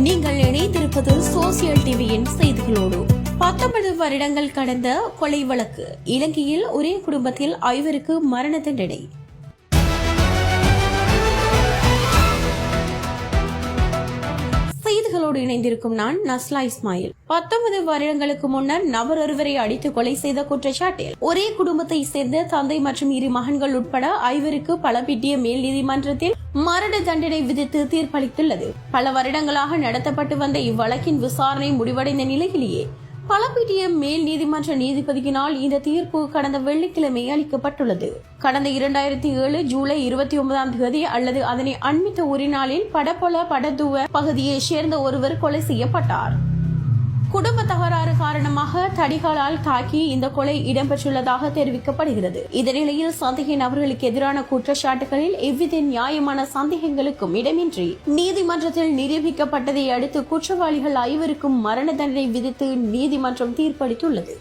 நீங்கள் இணைந்திருப்பது சோசியல் டிவியின் செய்திகளோடு. 19 வருடங்கள் கடந்த கொலை வழக்கு. இலங்கையில் ஒரே குடும்பத்தில் 5 மரண தண்டனை. செய்திகளோடு இணைந்திருக்கும் நான் நஸ்லா இஸ்மாயில். 19 வருடங்களுக்கு முன்னர் நபர் ஒருவரை அடித்து கொலை செய்த குற்றச்சாட்டில் ஒரே குடும்பத்தை சேர்ந்த தந்தை மற்றும் 2 மகன்கள் உட்பட 5 பலபிட்டிய மேல் நீதிமன்றத்தில் மரண தண்டனை விதித்து தீர்ப்பளித்துள்ளது. பல வருடங்களாக நடத்தப்பட்டு வந்த இவ்வழக்கின் விசாரணை முடிவடைந்த நிலையிலேயே பலபிட்டிய மேல் நீதிமன்ற நீதிபதியினால் இந்த தீர்ப்பு கடந்த வெள்ளிக்கிழமை அளிக்கப்பட்டுள்ளது. கடந்த 2007 ஜூலை 29 அல்லது அதனை அண்மித்த ஒரு நாளில் படப்பொல படத்துவ பகுதியை சேர்ந்த ஒருவர் கொலை செய்யப்பட்டார். குடும்ப தகராறு காரணமாக தடிகளால் தாக்கி இந்த கொலை இடம்பெற்றுள்ளதாக தெரிவிக்கப்படுகிறது. இந்த நிலையில் சந்தேக நபர்களுக்கு எதிரான குற்றச்சாட்டுகளில் எவ்வித நியாயமான சந்தேகங்களுக்கும் இடமின்றி நீதிமன்றத்தில் நிரூபிக்கப்பட்டதை அடுத்து குற்றவாளிகள் 5 மரண தண்டனை விதித்து நீதிமன்றம் தீர்ப்பளித்துள்ளது.